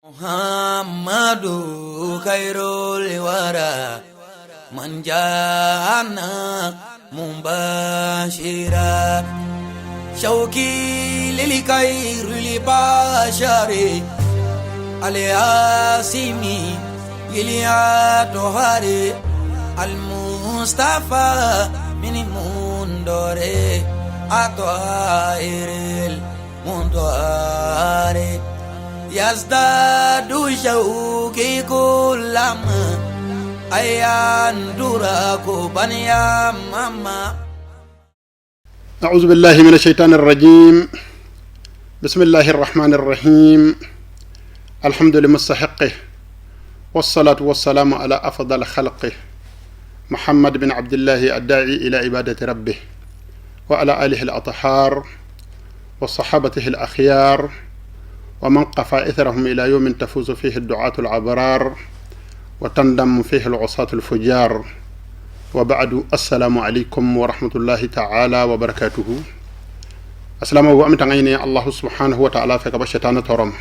Muhammadu khairul wara man jana mumbashira shauki lil khairul bashari al-yasimi iliyatohari al-mustafa min mundore atwairil mundore يزداد شوقي كلما أيندرك بنيا ماما. أعوذ بالله من الشيطان الرجيم. بسم الله الرحمن الرحيم. الحمد لمستحقه والصلاة والسلام على أفضل خلقه محمد بن عبد الله الداعي إلى عبادة ربه وعلى آله الأطهار وصحابته الأخيار ومن قفى إثرهم إلى يوم تفوز فيه الدعاة العبرار وتندم فيه العصاة الفجار. وبعد السلام عليكم ورحمة الله تعالى وبركاته. السلام وأمتعيني الله سبحانه وتعالى فيك بشيطان ترم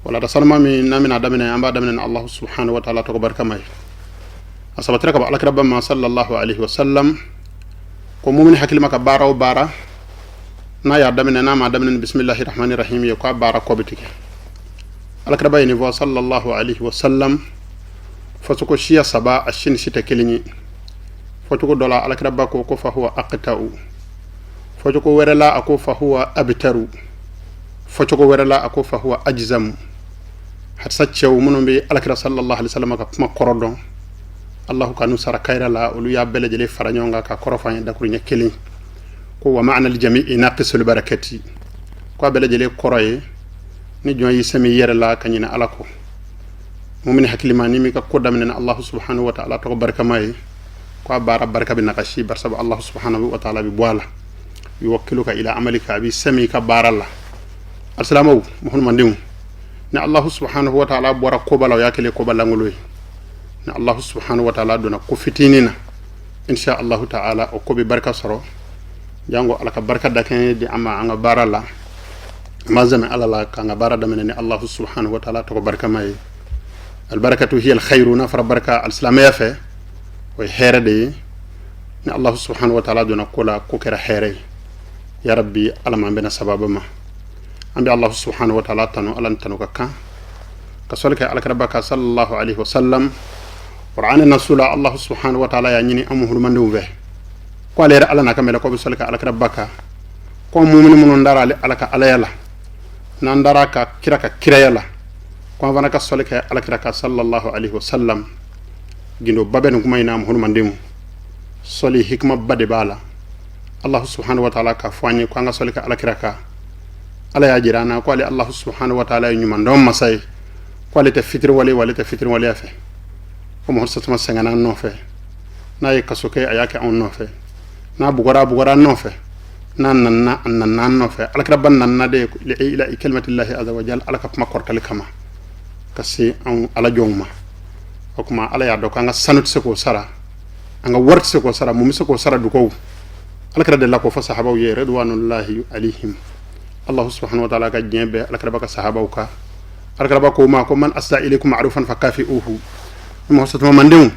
ولا تسلم من عدمنا أم بعدمنا الله سبحانه وتعالى تكبرك ماي أصبتك على كرب ما صلى الله عليه وسلم كمؤمن حكيم كبارة وبارة na ya damina na ma damina bismillahir rahmanir rahim ya ko bara ko bitike alakra bayni wa sallallahu alaihi wa sallam fasuko shiya saba ashin sita kelini fatuko dola alakra ba ko fa huwa aqta'u fatuko werala ako fa huwa abtaru fatuko werala ako fa huwa ajzam hat saccew muno be alakra sallallahu alaihi wa sallam ka ma korodon allah kanu sara kayra la ulu ya bele jele faranyonga ka korofan da kuru nyekeli ko wa ma'na al-jami'i naqisul barakati ko bela jele koroye ni joyi sami yere la kanyina alako mu'min haklimani mi ka kodam ne Allah subhanahu wa ta'ala to baraka may ko bara baraka bi naqashi barsab Allah subhanahu wa ta'ala bi boala yuwakkiluka ila amalika bi sami ka baralla assalamu muhammad ndim ne Allah subhanahu wa ta'ala bora ko balaw yakele ko balangoloy ne Allah subhanahu wa ta'ala dona ko fitinina insha Allah ta'ala o ko bi baraka soro jango alaka barka da kan di amma anga barala mazame alala ka anga barada menene Allah subhanahu wa ta'ala to barka may al barakatu hiya al khairu nafra baraka al islamiyya fe way herade ni Allah subhanahu wa ta'ala dona kula ko kera here ya rabbi alama bena sababa ma ambi Allah subhanahu wa ta'ala tanu alan tanu ka solka alaka rabbaka sallallahu alaihi wasallam qur'an nasula Allah subhanahu wa ta'ala ya nyini amuhul mandu ve ko alera ala naka mele ko be solka ala baka ko mu'minu mun ndara ala ka ala yala nan ndara ka kira yala ko vana ka solka ala ka sallallahu alaihi wasallam gindo baben ko mayna mun mandimu soli hikma bade bala Allah subhanahu wa ta'ala ka fani ko nga solka ala ka ala ya jirana ko ali Allah subhanahu wa ta'ala nyuma ndom masay ko ali ta fitr wali afa ko mo horsatuma sangana no fe na yakasoke ayake on no fe na bugora no fe nan no fe alakrabban nan na de ila kalimatillahi azza wa jalla alaka kuma kortal kama kasi an ala jongma kuma ala ya do kanga sanut se ko sara anga wart se ko sara mum se ko sara du ko alakra de la ko fa sahaba ye ridwanullahi alaihim allah subhanahu wa ta'ala ka jembe alakra ka sahaba ka alakra ko ma ko man asda ilaykum ma'rufan fakafi'uhu mo hosatuma mandum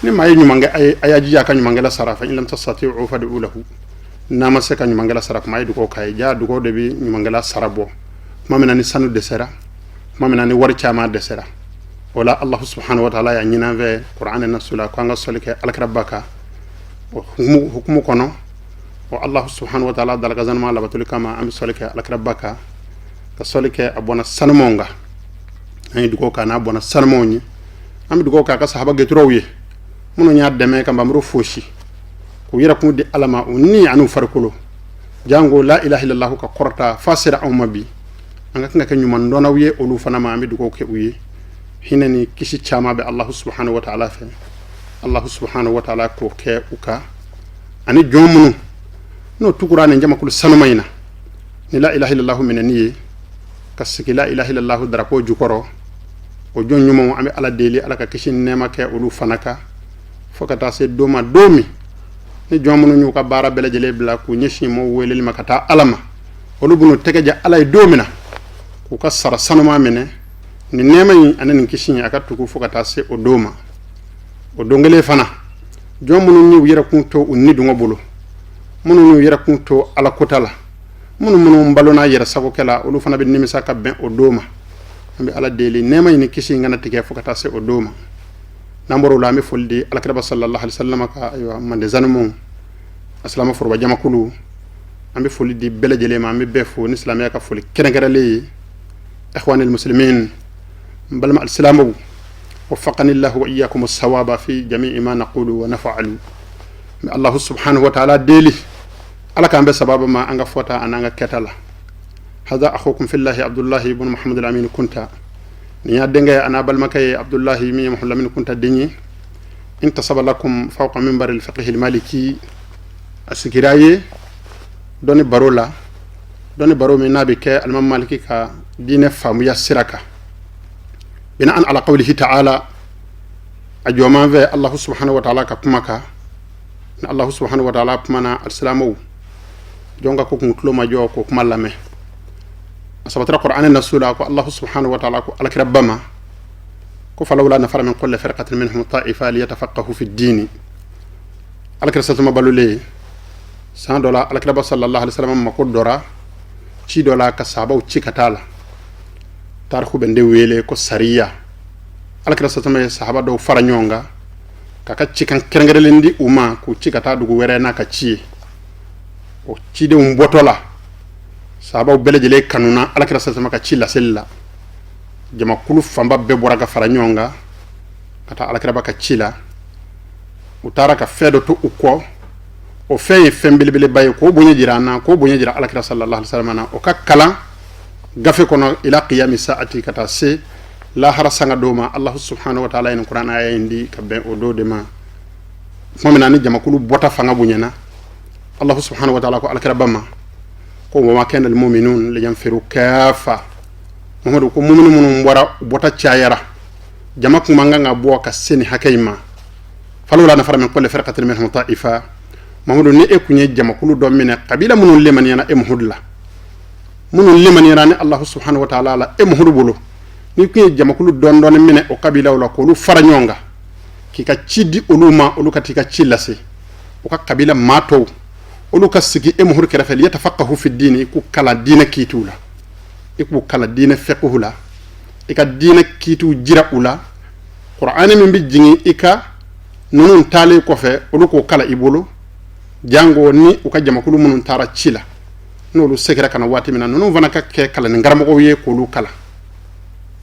ni may ñu manga ay ayaji ya kan ñu manga la sarafa in lam tastati'u fad'u lahu nama se kan ñu manga la saraf may du ko kay ja du ko de bi ñu manga la sarabo mamena ni sanu de sera mamena ni war chama de sera wala allah subhanahu wa ta'ala ya ñina ve qur'an nasula ko nga solike alkrabaka hukumu kono wa allah subhanahu wa ta'ala dal gazan ma labatul kama am solike alkrabaka ka solike abona sanmonga ay du ko kana abona sanmoni am du ko ka sahaba getrowiye muno nya deme kamba mro foshi ko yira ko di alama onni anu farkulo jango la ilaha illallah ka korta fasira o mabi anga nga kanyum man dona wiye olu fana ma ambi ko ke uye hinani kishi chama be Allah subhanahu wa ta'ala fe Allah subhanahu wa ta'ala ko ke uka ani jomunu no tukurane jama kul sanumayna ni la ilaha illallah minani kasiki la ilaha illallah dara ko jukoro o jonyumo ambi ala deli ala ka kishi nema ke olu fanaka fokata se doma domi ni jomunu ñu ka bara bele jele bla ku ñeshi mo welel makata alama olu bunu tegeja alay domina ku ka sara sanuma mene ni nemay anan kishin aka tuku fukata se odoma o dongale fana jom munu ni yera kunto unni dungo bulu munu ni yera kunto ala kotala munu mbalona yera sako kala olu fana be nimisa ka ben odoma ambe ala deli nemay ni kishin ngana tike fukata se odoma namboro la mi foldi alakaba sallallahu alaihi wasallam ka aywa mande zanmu aslama forba jamakulu ambe foldi bele jele ma ambe befo ni islamia ka foli kenegarale ikhwani almuslimin balma alislamu وفقني الله وإياكم الصواب في جميع ما نقول ونفعل الله سبحانه وتعالى ديلي على كان بسبب ما أنغا فوتا أنا كتلا هذا أخوكم في الله عبد الله بن محمد الأمين كنت نيا دنگا أنا بالمكي عبد الله مي محمد الأمين كنت دني انتصب لكم فوق منبر الفقه المالكي السكراي دوني بارولا دوني بارو من نابك المام مالكي كا دين فاميا سركا بناء على قوله تعالى أجوما في الله سبحانه وتعالى كبمك الله سبحانه وتعالى بمنا السلامو جونغا كوكو كلوما جو كوك مالامي أصبت القرآن النسول الله سبحانه وتعالى على كربما فلولا نفر من كل فرقة منهم طائفة ليتفقهوا في الدين على كرسة ما بلولي سان دولا على كربا صلى الله عليه وسلم ما كدورا تشي دولا كسابا وتشي كتالا تارخو بندي ويلي كو سريا على كرسة ما صحابة دو فرانيونغا كاكا تشي كان كرنغرلندي وما كو تشي كتا دوغو ورينا كتشي o cide mbotola sahaba bele jele kanuna ala kira sama ka cilla sella jama kulu famba be boraga faranyonga kata ala kira baka cilla utara ka fedo to uko o fey fembilbele baye ko bonya jirana ko bonya jira ala kira sallallahu alaihi wasallam o ka kala gafe kono ila qiyami saati kata se la harasanga doma allah subhanahu wa ta'ala in qur'an aya indi kabbe o do de ma momina ni jama kulu bota fanga bunyana الله سبحانه وتعالى على كربما وما كان المؤمنون لينفروا كافة محمد كو مؤمن من ورا بوتا تشايرا جماكم مانغا بوا كسني حكيما فلولا نفر من كل فرقة منهم طائفة محمد ني اكو ني جما كل دوم من قبيله من لمن ينا امهد لا من لمن يراني الله سبحانه وتعالى لا امهد بولو ني كو جما كل دون دون من او قبيله ولا كولو فرانيونغا كي كا تشيدي اولوما اولو كاتيكا تشيلاسي او قبيله ماتو olu ka sigi emuhur kerefel yatafaqahu fi dini ku kala dina kitula iku kala dina fiqhula ika dina kitu jira ula qur'ani min bi jingi ika nunun tale ko fe olu ko kala ibolo jango ni uka jama kulu munun tara chila nolu sekira kana wati mina nunu vana ka ke kala ni ngaramo ko ye ko lu kala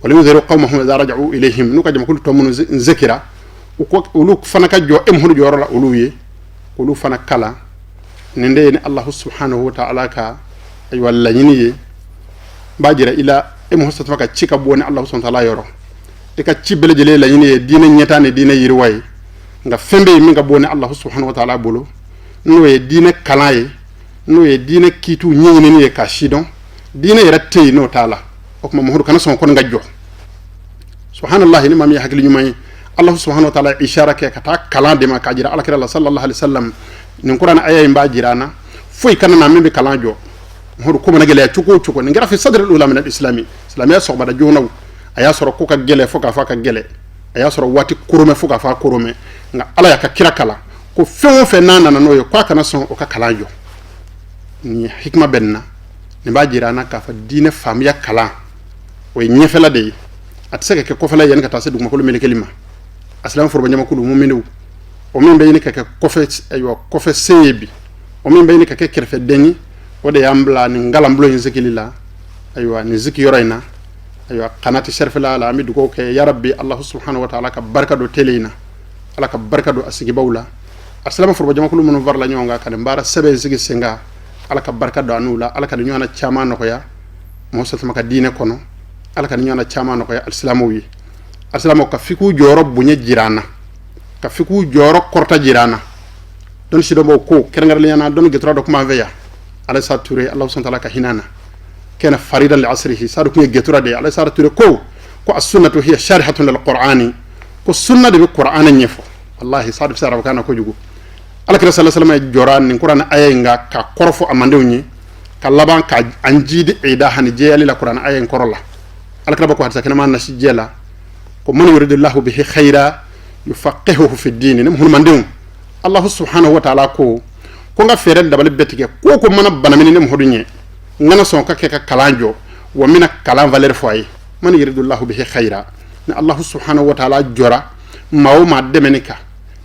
wala yudhiru qawmahum idha raja'u ilayhim nuka jama kulu to munun zekira uko ulu fana ka jo emuhur jorola ulu ye ulu fana kala nende ni allah subhanahu wa ta'ala ka ay walla yini bajira ila e mo hosata ka cika boni allah subhanahu wa ta'ala yoro e ka cibele jele la yini dina nyetane dina yirway nga fembe mi nga boni allah subhanahu wa ta'ala bolo no e dina kalaye no e dina kitu nyini ni e ka shidon dina yiratte no ta'ala o ko mo hodo kana son ko ngajjo subhanallahi ni mami hakli nyumay allah subhanahu wa ta'ala ishara ke kata kala de ma kajira alakira sallallahu alaihi wasallam nin qur'an aya imba jirana foy kana na membe kala jo hodo ko na gele chuko ni ngara fi sadr al ulama al islami islamia so bada jonaw aya soro ko ka gele foka fa ka gele aya soro wati kurume foka fa kurume nga ala ya ka kira kala ko fewo fe nana na noyo kwa kana son o ka kala jo ni hikma benna ni ba jirana ka fa dine famiya kala o nyefela de atseke ke ko fela yen ka tase dugma ko mele kelima aslam forba nyama kulu mu'minu o min bayni ka kofe aywa kofe sebi o min bayni ka kerfe deni o de yambla ni ngalam blo zikilila aywa ni ziki yorayna aywa qanati sharfila la amidu ko ke ya rabbi allah subhanahu wa ta'ala ka barka do telina ala ka barka do asigi bawla aslam forba jama kulu mun varla nyonga kan mbara sebe zigi senga ala ka barka do anula ala ka nyona chama no ko ya mo satama ka dine kono ala ka nyona chama no ko ya alislamu wi alislamu ka fiku joro bunye jirana ka fiku joro korta jirana don sido mo ko kerengar liana don getra do kuma veya ala sa touré allah subhanahu wa ta'ala ka hinana kana faridan li asrihi sa do ko getra de ala sa touré ko as-sunnatu hiya sharihatun lil qur'ani ko sunna de qur'ana nyefo wallahi sa do sara kana ko jugo ala kira sallallahu alaihi wasallam joran ni qur'ana aya nga ka korfo amande woni ka laban ka anjidi ida hani je ali la qur'ana aya korola alakra ko hadsa kana man nashi jela ko man yuridullahu bihi khaira yufaqihuhu fi din nim hun mandum Allah subhanahu wa ta'ala ko nga fere dabal betike ko mana banamini nim hodunye ngana son ka kalanjo wa mina kalan valer foy man yuridullahu bihi khaira na Allah subhanahu wa ta'ala jora mawo ma demenika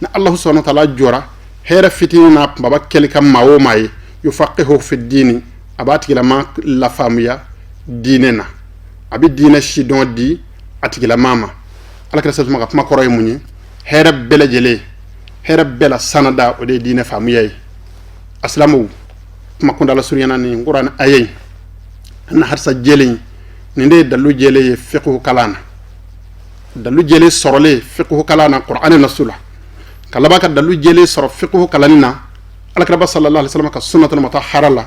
na Allah subhanahu wa ta'ala jora hera fitina baba kelika mawo mai yufaqihuhu fi din abati la famuya dinena abi dina shi don di atigila mama alakra sa ma kuma koroy munyi hera bela jele hera bela sanada o de dina famuyay aslamu kuma kunda la suryana ni qur'an ayay na harsa jele ni nde dalu jele fiqhu kalana dalu jele sorole fiqhu kalana qur'an nasula kalaba ka dalu jele sor fiqhu kalanina alakra sallallahu alaihi wasallam ka sunnatul mutahhara la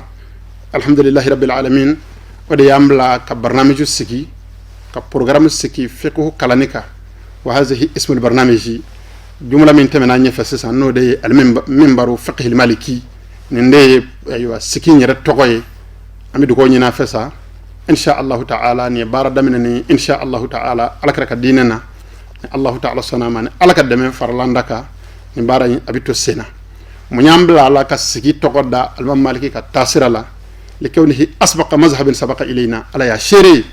alhamdulillahi rabbil alamin ودي ياملا كبرنامج سكي كبرنامج سكي فقه كلانيكا وهذه اسم البرنامج جملة من تمنع نفسس أنه دي المنبر فقه المالكي نندي أيوة سكي نرد تقوي أمي دكوني نافسا إن شاء الله تعالى نبارة دمنني إن شاء الله تعالى على كرك ديننا الله تعالى صنامان على كدمن فرلاندكا نبارة أبيتو السنة من ياملا على كسكي تقودا المالكي كتاسر الله لكونه أسبق مذهب سبق إلينا على يا شيري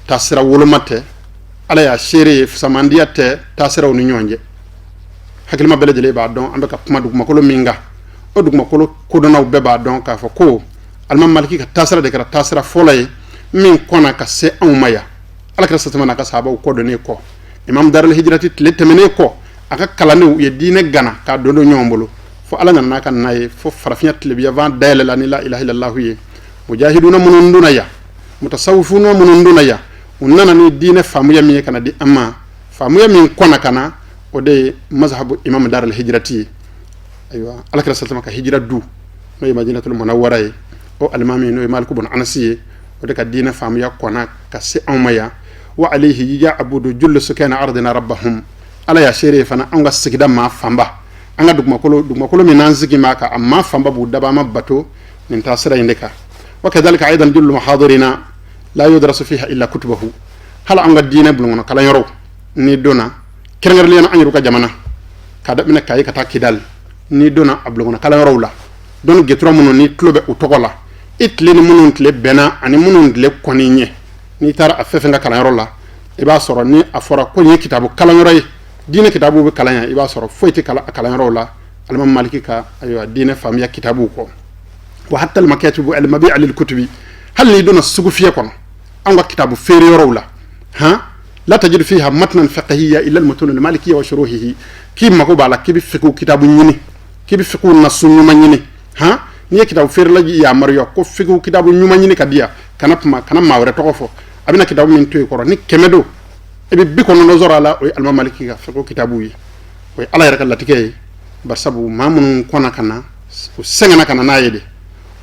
تاسرا ولمته على يا شيري في سمانديات تاسرا ونيونجي حكي ما بلد لي بعدون عندك كما دوك ما كلو مينغا او دوك ما كلو كودنا وبي بعدون كافو المام مالكي تاسرا ديكرا تاسرا فولاي من كونا كسي أمايا على كرا ستمانا كسابا وكودني كو امام دار الهجرة تلتمني كو aka kalani ye dine gana ka dodo nyombolo fo ala ngana kan nay fo farafiyat libiya van dayla la ilaha illallah ye mujahiduna mununduna ya mutasawwifuna mununduna ya unana ni dine famuya mi kana di amma famuya min kona kana o de mazhabu imam dar al hijrati aywa alakra saltama ka hijra du no madinatul munawwara o almami no malik ibn anasi o de ka dine famuya kona ka se amaya wa alayhi ya abudu jullu sukana ardina rabbahum ala ya shere fana anga sigida ma famba anga dugma kolo min nanzigi maka amma famba bu daba ma bato nin tasira indika وكذلك أيضا جل محاضرنا لا يدرس فيها إلا كتبه هل أنغا دين بلغنا كلا يرو نيدونا كرنغر لينا أن يروك جمانا كادب من كاي كتا كدال نيدونا أبلغنا كلا يرو لا دون جترو منو نيتلوب أتوغلا إتلين منو نتلب بنا أني منو نتلب كونيني نيتار أففنغا كلا يرو لا إبا سورا ني أفورا كوني كتابو كلا يرو دين كتابو بكلا يرو إبا سورا فويتي كلا يرو لا المام مالكي كا أيوة دين فاميا كتابو كو وحتى المكاتب المبيع للكتب هل يدون السقفية كون أنغا كتاب فيري رولا ها لا تجد فيها متنا فقهية إلا المتون المالكية وشروحه كي مكوب على كي بفقو كتاب يني كي بفقو نص يني ها ني كتاب فير لاجي يا مريو كو فقو كتاب يني كديا كان ما ورتوفو أبينا كتاب من توي كورا ني كمدو ابي بيكون نظر على المام مالكي فقو كتابوي وي الله يرك الله تكي برسبو ما من كنا كنا وسنغنا كنا نايدي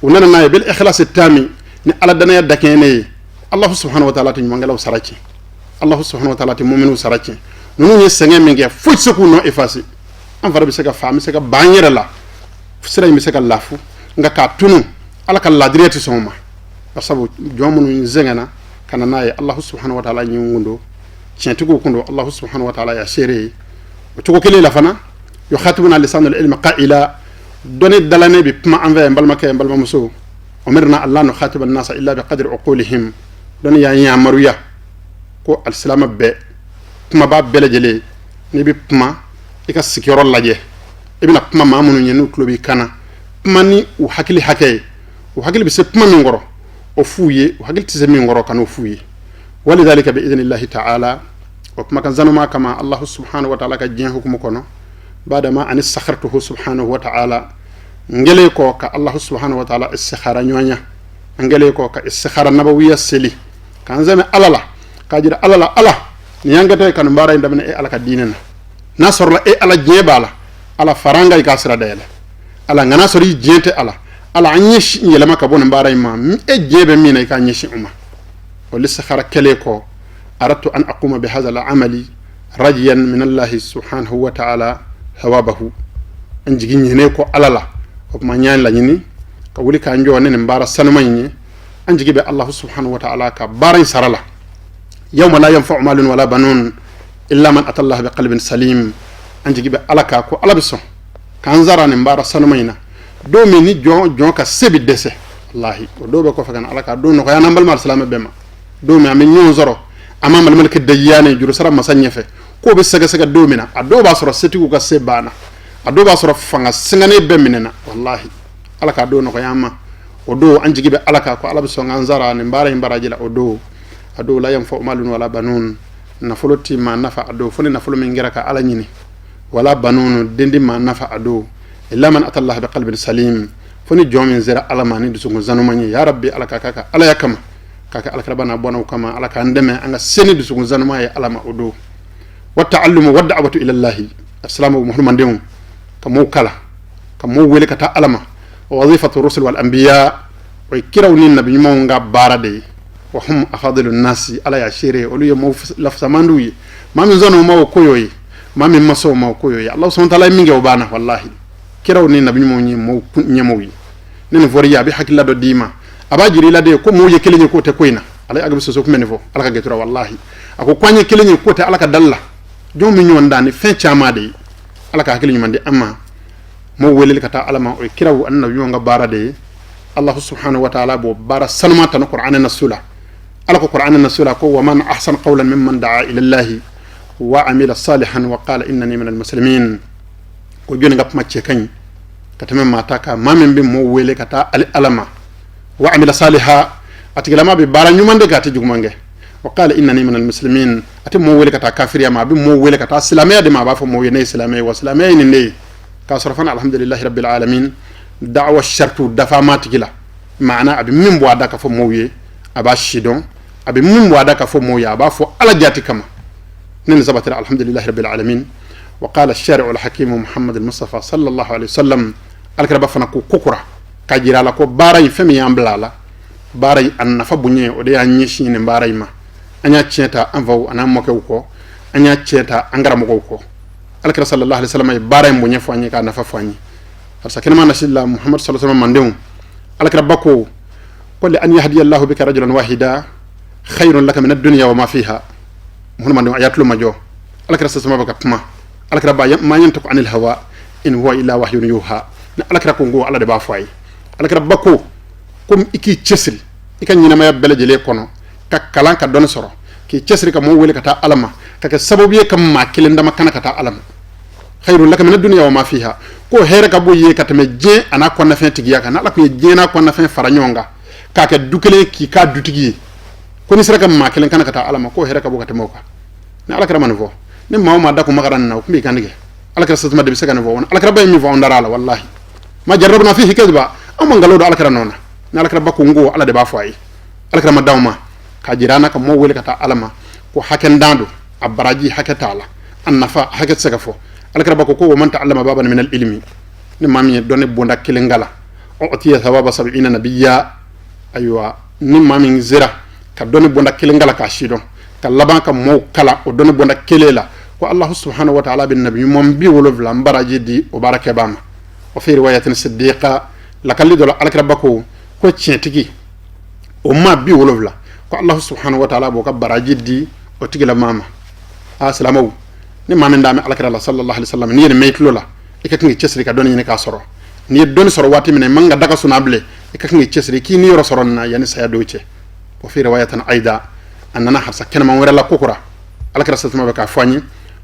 ونانا ناي بالإخلاص التامي ni ala dana ya dakene Allah subhanahu wa ta'ala tin mangala saraki Allah subhanahu wa ta'ala tin mu'minu saraki nunu ye senge minge fu seku no efasi an fara bi sega fami sega banyere la sira mi sega lafu nga ka tunu ala kala direti soma asabu jomunu zengana kana naye Allah subhanahu wa ta'ala nyungundo tientigo kundo Allah subhanahu wa ta'ala ya shere to ko kele la fana yo khatibuna lisanul ilmi qa'ila doni dalane bi pma enve mbalma kay mbalma muso umirna allah no khatiba an-nas illa bi qadri uqulihim doni ya maruya ko al-islam be pma ba belejele ni bi pma ika sikiro laje ibina pma mamunu nyenu klobi kana pma ni u hakili hakay u hakili bi se pma mi ngoro o fuye u hakili tise mi ngoro kan o fuye walidhalika bi idhnillahi ta'ala wa pma kan zanuma kama allah subhanahu wa ta'ala ka jien hukumu kono بعدما أن استخرته سبحانه وتعالى نجليكو كا الله سبحانه وتعالى استخارة نيوانيا نجليكو كا استخارة نبوية سلي كان زمان الله كاجر الله نيانغتاي كان مبارا يندمن إيه على كديننا ناصر لا إيه على جيبالا على فرانغا يكاسر دايلا على ناصر يجينت على عنيش يلما كبون مبارا يما إيه جيب مينا يكانيش أمه والاستخارة كليكو أردت أن أقوم بهذا العمل رجيا من الله سبحانه وتعالى hawabahu an jigin ne ko alala ko ma nyaan la nyini ka wuli ka njo ne mbara sanuma nyi an jigi be Allah subhanahu wa ta'ala ka baran sarala yawma la yanfa'u malun wala banun illa man atallaha biqalbin salim anjigi be alaka ko alabiso kan zarani mbara sanumayna do mi ni jon ka sebi dese wallahi o do be ko fagan alaka do no ko yana mbal mal salama bema do mi am nyon zoro ama mal malke dayane juru sara masanyefe ko be saga do mina ado ba soro setigu ka sebana ado ba soro fanga singane beminena wallahi alaka do no ko yama o do anjigi be alaka ko alabiso ngan zarani mbara imbaraji la o do ado la yanfa'u malun wala banun nafoloti ma nafa ado foni nafolo min ngira ka ala nyini wala banunu dendi ma nafa ado illa man atallaha biqalbin salim foni jomin zera ala mani dusungu zanumani ya rabbi ala kaka ala yakama kaka ala karabana bona kama ala ka ndeme anga seni dusungu zanuma ya ala ma odo wa ta'allumu wa da'watu ila allah assalamu muhammadin kamo kala kamo wele kata alama wa wazifatu rusul wal anbiya wa kirawni nabi mo nga barade wa hum afadilun nasi ala ya shire olu ya lafsa manduyi mami zono ma koyoyi mami maso ma koyoyi allah subhanahu wa ta'ala minge obana wallahi kiraw ni nabi mo nyi mo nyamoyi nen voriya bi hakilla do dima abajiri la de ko mo ye kelenye ko te koyna ala agbe so ko menefo ala ka getura wallahi ako kwanye kelenye ko te ala ka dalla jom mi nyon dani fin chamade ala ka kelenye mande amma mo welel kata alama o kiraw annabi mo nga barade allah subhanahu wa ta'ala bo bara sanma tan qur'ana nasula ala ko qur'ana nasula ko wa man ahsan qawlan mimman da'a ila allah wa amila salihan wa qala innani minal muslimin ko joni ngap macce kany katame mata ka mamen bi mo wele kata ali alama wa amila saliha atigala be bara nyumande gati jugmange wa qala innani minal muslimin ati mo wele kata kafiriya ma bi mo wele kata islamiyya de ma ba fo mo yene islamiyya wa islamiyya ni ne ka sarfan alhamdulillah rabbil alamin da'wa shartu dafa matigila maana abi min bo adaka fo mo ye aba shidon abi min bo adaka fo mo ya ba fo ala jati kama nen zabatira alhamdulillah rabbil alamin وقال الشارع الحكيم محمد المصطفى صلى الله عليه وسلم الكربا فنكو كوكرا كاجيرا لا كو باراي فمي امبلالا باراي ان نفبوني اودي انيشي ني باراي ما انيا تشيتا انفو انا موكو انيا تشيتا انغرا موكو الكرا صلى الله عليه وسلم باراي مبوني فاني كا نفا فاني فسكن ما نشي الله محمد صلى الله عليه وسلم مندوم الكرا باكو قل ان يهدي الله بك رجلا واحدا خير لك من الدنيا وما فيها محمد ايات لو ما جو الكرا سما بك ما alakra ba ma yantaku anil hawa in huwa illa wahyun yuha na alakra ko ngo ala de ba fay alakra bako kum iki chesri ikan nyina ma bele jele kono ka kalan ka don soro ki chesri ka mo wele kata alama ka sababu ye kam ma kilen dama kana kata alama khairul laka min ad-dunya wa ma fiha ko here ka bo ye katame je ana ko na fin tigiya kana ala ko je na ko na fin faranyonga ka dukele ki ka dutigi ko ni sira kam ma kilen kana kata alama ko here ka bo katamo ka na alakra man vo ne ma da ko magaran na ko mi kandige alakra satuma de bisaka na vo alakra bay mi vo ndara la wallahi ma jarrabna fihi kadba amma ngalo do alakra nona na alakra bakko ngo ala de ba fay alakra ma dawma ka jirana ka mo wele kata alama ko haken dando abaraji haketala annafa haket saka fo alakra bakko ko man ta'allama baban min al-ilmi ne mami donne bonda kelengala o otiya thawaba 70 nabiyya aywa ni mami zira ka donne bonda kelengala ka shidon ka laban ka mo kala o donne bonda kelela ko allah subhanahu wa ta'ala bin nabiy mom bi wolovla mbaraji di o barake bama o fi riwayatin siddiqa lakalli do alakra bako ko cientigi o ma bi wolovla ko allah subhanahu wa ta'ala bo ka baraji di o tigila mama assalamu ni mamen dame alakra allah sallallahu alaihi wasallam ni meytlola ikakngi cesri ka doni ni ka soro ni doni soro wati mine manga daga sunable ikakngi cesri ki ni ro soronna yani saya doce o fi riwayatan aida annana hafsa kenama wala kokura alakra satuma baka fani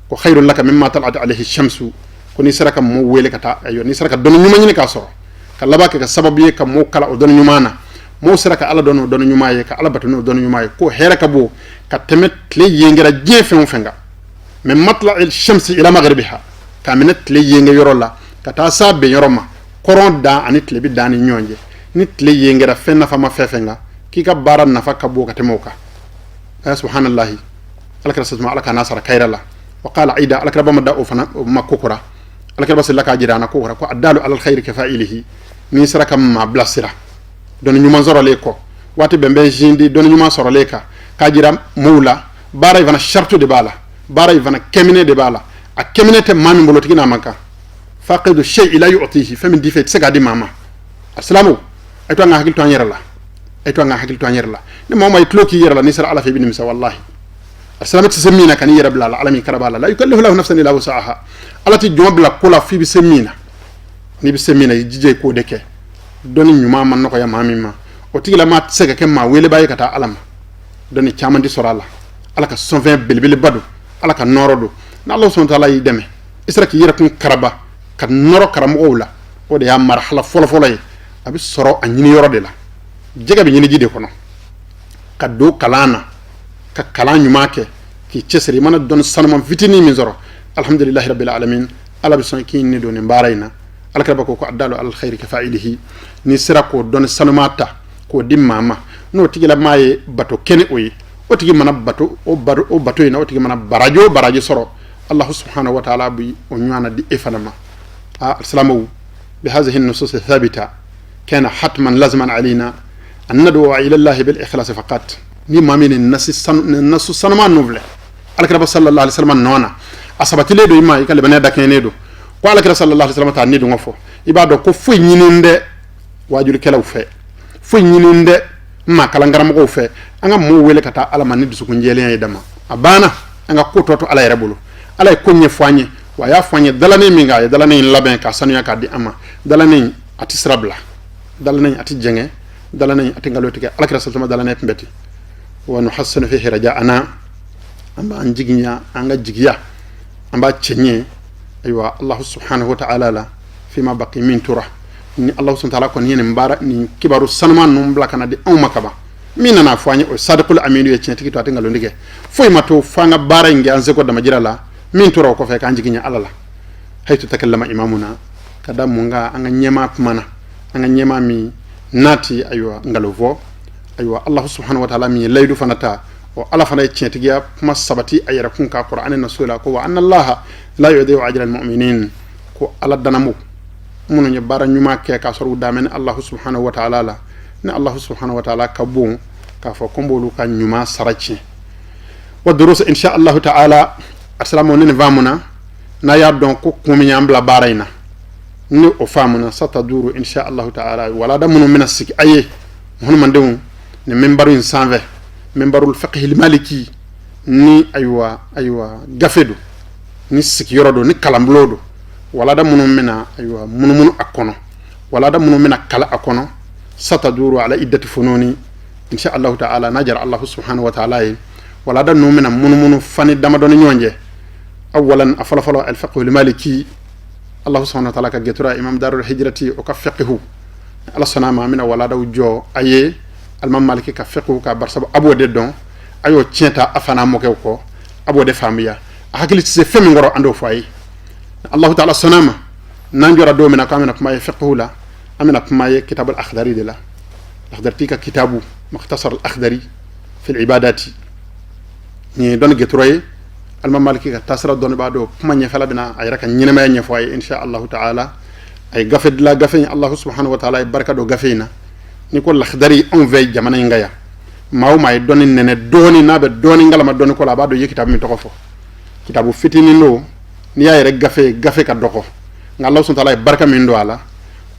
ko khairul laka mimma tal'at alayhi shamsu ko ni saraka mo wele kata ayo ni saraka don nyuma ni ka soro kala baka ka sababu ye ka mo kala o don nyumana mo saraka ala don nyuma ye ka ala batano don nyuma ye ko heraka bo ka temet le yengera jefe on fenga min matla'il shamsi ila maghribiha ka minat le yenga yorola kata sabe yoroma koron da anit le bi dani nyonje nit le yengera fenna fama fefenga kika baran nafa ka bo ka temoka subhanallahi alakra satuma alaka nasara kayrala وقال عيدا على كربما دا فنا ما كوكرا على كربا سلا كاجيرانا كوكرا كو ادالو على الخير كفائله ني سركم ما بلاسرا دون نيما زورو ليكو واتي بمبي جيندي دون نيما سورو ليكا كاجيرام مولا باراي فانا شرطو دي بالا باراي فانا كمينه دي بالا ا كمينه تي مامي بولوتي نا مانكا فاقد الشيء لا يعطيه فمن دي فيت سغا دي ماما السلام ايتو nga hakil to anyerla ايتو nga hakil to anyerla ni mama يتلوكي يرلا ني سر على في بن مسا والله السلامة تسمينا كان يرب لا العالمين كربالا لا يكلف له نفسا إلا وسعها على تجمع بلا كولا في بسمينا ni bisemina jije ko deke doni nyuma man nako ya mamima o tigila ma tsega ke ma wele baye kata alama doni chamandi sorala ala ka 120 bilbil badu ala ka norodo na Allah subhanahu wa ta'ala yi deme isra ki yira kun karaba ka noro karamo wala o de ya marhala folo folo yi abi soro anyini yoro de la jega be nyini jide kono ka do kalana ka kala nyuma ke ki cesri mana don sanama fitini min zoro alhamdulillah rabbil alamin ala bison ki ni do ni barayna alakaba ko addalu al khair ka fa'ilihi ni sira ko don sanumata ko dimmama no tigila maye bato kene oyi o tigi mana bato o bato ina o tigi mana barajo soro allah subhanahu wa ta'ala bi o nyana di efanama assalamu bi hadhihi an-nusus thabita kana hatman laziman alina an nad'u ila allah bil ikhlas faqat ni mamin nasu sanuma novle alakaba sallallahu alaihi wasallam nona asabati le do ima ikale bane dakene do ko ala kira sallallahu alaihi wasallam ta ni do ngofo ibado ko fu nyininde wajul kelaw fe fu nyininde ma kala ngaram ko fe anga mo wele kata ala man ni dusu ko njele ay dama abana anga ko toto ala rebulu ala ko nye fanye wa ya fanye dalane mi ngaay dalane labin ka sanu ya ka di ama dalane ati srabla dalane ati jenge dalane ati ngalotike ala kira sallallahu dalane mbeti wa nuhassinu fihi raja'ana amba anjiginya anga jigiya amba chenye aywa allah subhanahu wa ta'ala la fima baqi min tura ni allah subhanahu wa ta'ala ko ni mbara ni kibaru sanman num blakana de on makaba mina na fanye o sadqul aminu ye chinti to atenga londige foy mato fanga bara ngi anze ko dama jirala min tura ko fe kan jiginya alala haytu takallama imamuna kada munga anga nyema mana anga nyema mi nati aywa ngalovo aywa allah subhanahu wa ta'ala mi laydu fanata o ala fana chinti ya kuma sabati ayra kun ka qur'anin nasula ko wa anna allah la yudiu ajra al mu'minin ko ala danamu munu ñu bara ñuma ke ka soru damen allah subhanahu wa ta'ala la ne allah subhanahu wa ta'ala ka bon ka fo kombolu ka ñuma sarachi wa durus insha allah ta'ala assalamu ne vamuna na ya don ko kumi ñambla barayna ni o famuna sataduru insha allah ta'ala wala da munu mina sik aye hon man dewu ne membaru 120 membarul fiqh al maliki ni aywa gafedu ni sik yorodo ni kalamblodo wala da munu mina aywa munu akono wala da munu mina kala akono sataduru ala iddati fununi insha Allah ta'ala najar Allah subhanahu wa ta'ala wala da no mina munu fani dama don nyonje awalan afala al fiqh al maliki Allah subhanahu wa ta'ala ka getura imam darul hijrati o ka fiqhu ala sanama mina wala da jo aye al imam maliki ka fiqhu ka bar sabu abo de don ayo tienta afana moke ko abo de famiya hakili se femi ngoro ando fay الله تعالى السلامة نانجورا دومنا كامنا كما يفقه لا أمنا كما كتاب الأخضري دلا الأخضري كتاب مختصر الأخضري في العبادات ني دون جتروي الممالكي كتاسر دون بعدو كما يفعل بنا أيرك نينما ينفعي إن شاء الله تعالى أي غفد لا غفين الله سبحانه وتعالى بركة دو غفينا نيكو الأخضري أن في جمانا ينغايا ما هو ما يدوني نن دوني ناب دوني نغلا ما دوني كولا بعدو يكتاب من تقفو كتابو فتيني نو ni ya yere gafe ka doko nga Allah subhanahu wa ta'ala baraka min do ala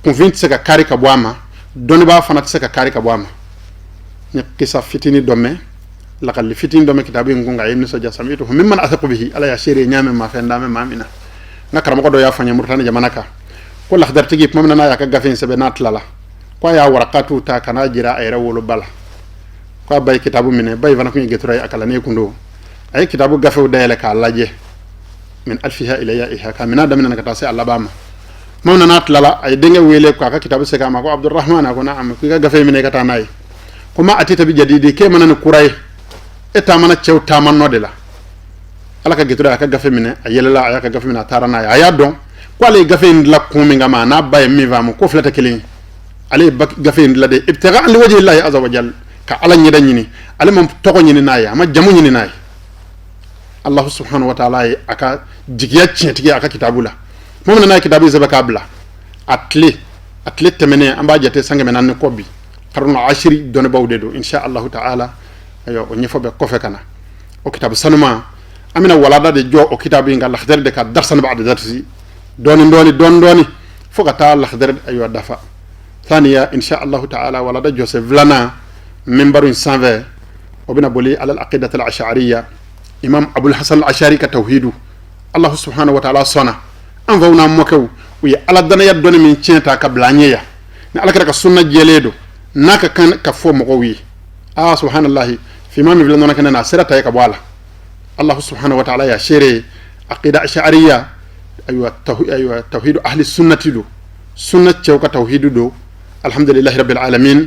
convince ka kari ka boama doni ba fana tse ka kari ka boama ni kisa fitini domme la kal fitini domme kitabu ngunga yimni so jasamitu mimman athaqu bihi ala ya shiri nyame ma fe ndame mamina nga karama ko do ya fanya murtani jamanaka ko la khadar tigi mamna na ya ka gafe sebe natlala ko ya waraqatu ta kana jira ay rawulu bala ko bay kitabu mine bay vana ko ngetura akala ne kundo ay kitabu gafe dayele ka laje من ألفها إلى يائها كامنا دمنا نكتاسي على باما ممنا نات لا أي دينغ ويلي كاكا كتاب سكاما كو عبد الرحمن أكو نعم كيكا غفي مني كتاناي كما أتيت بجديدي كي منا نكوراي إتا منا تشو تامان نودلا ألا كجتورا كا غفي مني أيلا أيا كا غفي مني تاراناي أيا دون كوالي غفي لا كومي غاما ناباي ميفامو كوفلتا كيلين علي غفي لا دي ابتغاء لوجه الله عز وجل كا على نيدا نيني علي مام توكو نيني ناي ما جامو نيني ناي الله سبحانه وتعالى أكا جيجيا تشنتيجي أكا كتابولا ممن ناي كتابي زبكا بلا أتلي تمني أمبا جاتي سانغ منان نكوبي كارونا عشري دون باوديدو إن شاء الله تعالى أيو ونيفو بكوفي كنا أو كتاب سنما أمينا ولادا دي جو أو كتابي نغا لخدر دكا درسان بعد درسي دوني فوق تعالى لخدر أيو دفا ثانيا إن شاء الله تعالى ولادا جوسف لنا منبر سانفي وبنا بولي على العقيدة الأشعرية imam abul hasan al-ashari ka tawhidu allah subhanahu wa ta'ala sona an fauna mokew wi ala dana ya doni min cienta ka blanye ya ni ala ka sunna jeledo naka kan ka fo mo wi subhanallah fi ma mi vila nona kana na sirata ka bwala allah subhanahu wa ta'ala ya shere aqida ash'ariyya aywa tawhid ahli sunnati do sunnat ka tawhidu do alhamdulillahi rabbil alamin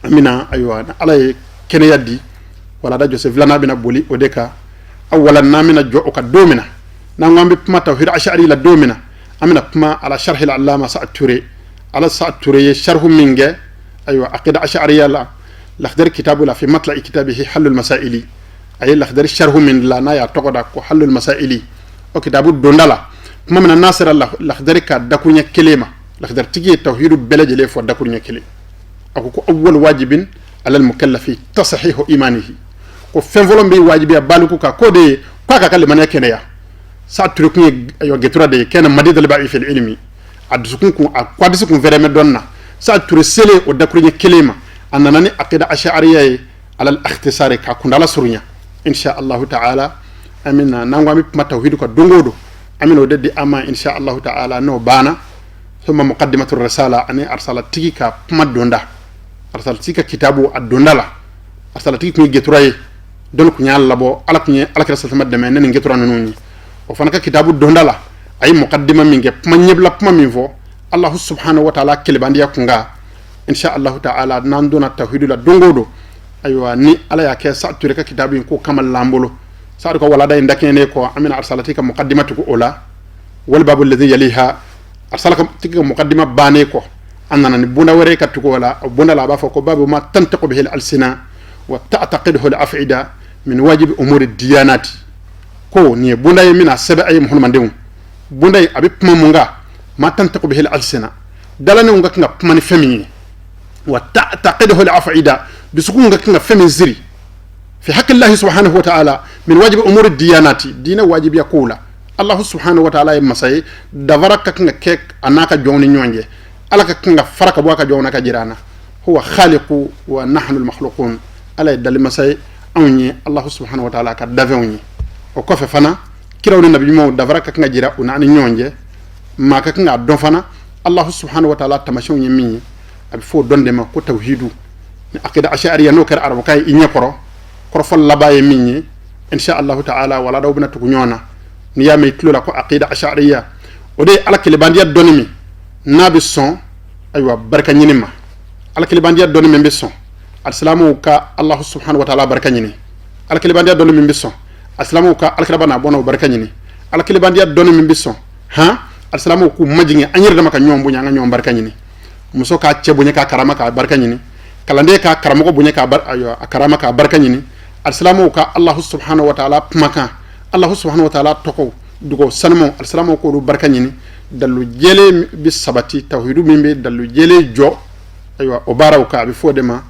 amina aywa ala kene yaddi wala da joseph lana bina boli odeka awalan namina jo ka domina na ngambi puma tawhid ash'ari la domina amina puma ala sharh al allama sa'd ture ala sa'd ture sharh minge aywa aqida ash'ariyya la lakhdar kitabu la fi matla'i kitabihi halul masaili ay lakhdar sharh min la na ya tokoda ko halul masaili o kitabu dondala puma min nasir allah lakhdar ka dakunya kelema lakhdar tigi tawhid belajele fo dakunya kele ako awwal wajibin ala al mukallafi tashihu imanihi ko fen volom bi wajibi baluku ka ko de kwa ka kale manake ne ya sa turukun yo getura de kana madid al ba'i fil ilmi adusukun ku akwadisukun vereme donna sa tur sele o dakurnya kelema annani aqida ash'ariyya ala al ikhtisar ka kundala surunya insha Allah ta'ala amina nangwami ma tawhid ko dongodo amina de ama insha Allah ta'ala no bana thumma muqaddimatu risala ani arsalat tika madonda arsalat tika kitabu adondala arsalat tika geturaye don ku nyaal labo ala ku ala kala salama deme nen ngetura noni o fanaka kitabu dondala ay muqaddima minge puma nyebla puma minfo allah subhanahu wa ta'ala kelbandi yakunga insha Allah ta'ala nan dona tawhidul dongodo aywa ni ala ya ke sa tureka kitabu ko kamal lambolo sa ko wala day ndakene ko amina arsalatika muqaddimatu ko ola wal babu alladhi yaliha arsalaka tika muqaddima bane ko annana ni buna wore katuko wala buna la ba ko babu ma tantaqu bihi al-alsina wa ta'taqiduhu al-af'ida min wajib umur ad-diyanati ko ni bunda yemina sabe ay muhammadin bunda abi puma munga ma tantaqu bihi al-alsina dalane unga kinga puma ni femi wa ta'taqiduhu al-af'ida bisukun unga kinga femi ziri fi haqqi allah subhanahu wa ta'ala min wajib umur ad-diyanati dina wajib yakula allah subhanahu wa ta'ala masay davaraka kinga kek anaka jowni nyonje alaka kinga faraka bwaka jowna ka jirana huwa khaliqu wa nahnu al-makhluqun ala dal masay awni allah subhanahu wa ta'ala ka davewni o ko fe fana kirawni nabi mo davaraka kinga jira una ni nyonje maka kinga don fana allah subhanahu wa ta'ala tamashu nyimi abi fo donde ma ko tawhidu ni aqida ash'ariyya no kar arabo kay inya koro fol labaye minni insha allah ta'ala wala daw binatu nyona ni yamay tlola ko aqida ash'ariyya o de ala kele bandiya donimi nabi son aywa barka nyinima ala kele bandiya donimi be son assalamu ka allah subhanahu wa ta'ala barka nyini ala kele bandiya donimi be son assalamu ka ala kele bana bono barka nyini ala kele bandiya donimi be son ha assalamu ku majingi anyir dama ka nyom bunya nga nyom barka nyini muso ka chebunya ka karama ka barka nyini kalande ka karama ko bunya ka bar aywa karama ka barka nyini assalamu ka allah subhanahu wa ta'ala maka allah subhanahu wa ta'ala toko dugo sanmo assalamu ko barka nyini dalu jele bi sabati tawhidu mimbe dalu jele jo aywa o baraw ka bi fodema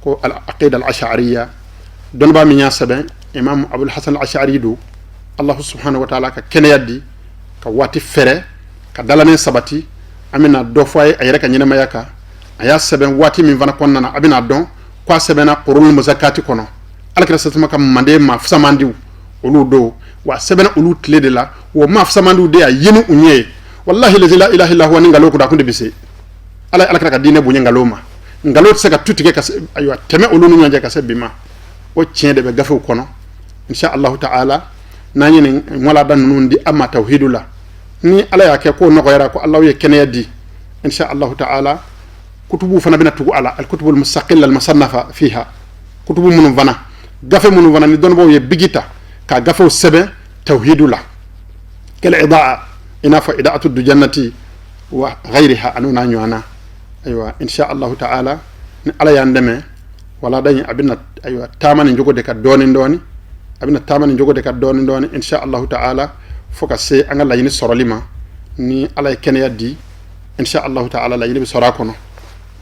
ko al aqida al ash'ariyya don ba mi nya sabe imam abul hasan al ash'ari do allah subhanahu wa ta'ala ka keneyadi ka wati fere ka dalane sabati amina do foy ay reka nyina mayaka aya sabe wati min vana konna abina don kwa sabe na qurun muzakati kono alkira satuma kam mande ma fsamandiw olu do wa sabe na olu tlede la wo ma fsamandiw de yinu unye wallahi la ilaha illa huwa ngalo ko da kunde bise ala alkira ka dine bunya ngaloma ngalo tsaka tutike ka aywa teme olu nu nyanja ka sebima o tiende be gafu kono insha Allah ta'ala nani ni mola dan nundi amma tawhidullah ni ala yake ko noko yara ko Allah ye keneyadi insha Allah ta'ala kutubu fana bina tugu ala al kutubul mustaqilla al musannafa fiha kutubu munun vana gafe munun vana ni don bo ye bigita ka gafe sebe tawhidullah kal idaa ina fa idaatu du jannati wa ghayriha anuna nyana aywa insha Allah ta'ala ni ala yandeme wala dañi abina aywa tamani jogode ka doni doni abina tamani jogode ka doni doni insha Allah ta'ala foka se anga la yini sorolima ni ala kene yaddi insha Allah ta'ala la yini sorakono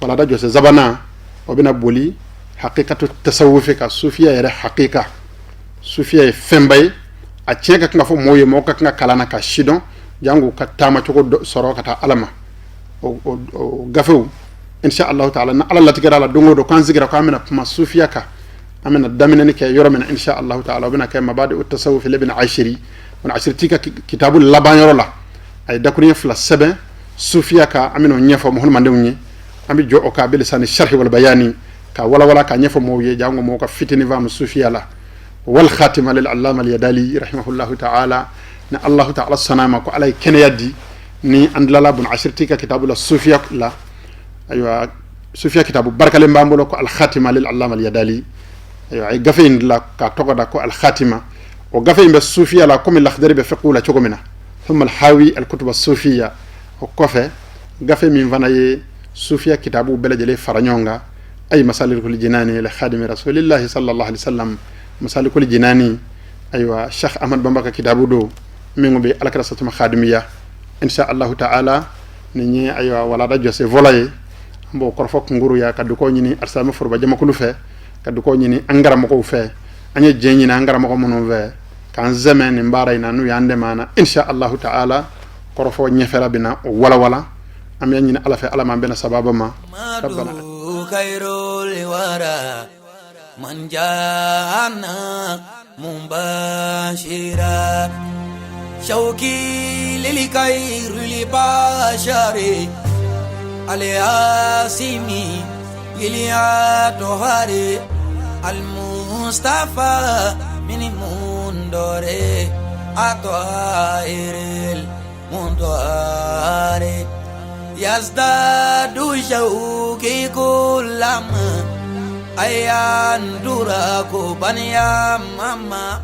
wala da jose zabana obina boli haqiqatu tasawuf ka sufiya yare haqiqa sufiya fembay a cega nga fo moye mo ka nga kalana ka shidon jangu ka tama coko soro kata alama o gafew insha Allah ta'ala na ala latigara la dongo do kan zigira ko amina ma sufiya ka amena daminani ke yoro men insha Allah ta'ala bina kay mabadi at-tasawuf li ibn ashiri on ashiri tika kitabul laban yoro la ay dakuri fla sebe sufiya ka amino nyefo mo hulmande munyi ami jo o ka bil sani sharh wal bayani ka wala ka nyefo mo ye jango mo ka fitini vam sufiya la wal khatima lil allama al yadali rahimahullahu ta'ala na Allah ta'ala sanama ko alay ken yaddi ni andlala bun ashiri tika kitabul sufiya la aywa sufiya kitabu barkale mbambolo ko al khatima lil allama al yadali aywa ay gafe indla ka togoda ko al khatima o gafe be sufiya la comme al-akhdari be fiqula chogomina thumma al-hawi al-kutub as-sufiyya o kofe gafe min vanaye sufiya kitabu belajele faranyonga ay masalikul jinani li khadim rasulillahi sallallahu alaihi wasallam masalikul jinani aywa sheikh ahmad bamba ka kitabu do mingo be al-krasatuma khadimiyya insha Allah ta'ala ni ñi aywa wala da jose volaye mbo korfok nguru ya kaddu ko ñini arsama furba jama ko lu fe kaddu ko ñini angara mako fe anya jeñi na angara mako mono ve kan zaman mbaray na nu yande mana insha Allah ta'ala korfo ñefela bina wala am ya ñini ala fe ala ma bena sababa ma rabbana khairul wara man jana mumbashira shauki lil khairul bashari al-yasimi Iliatohari Al-Mustafa Mini Mundore Atohairil Mundore Yazdadu Shauki Kulam Ayan Duraku Banya Mama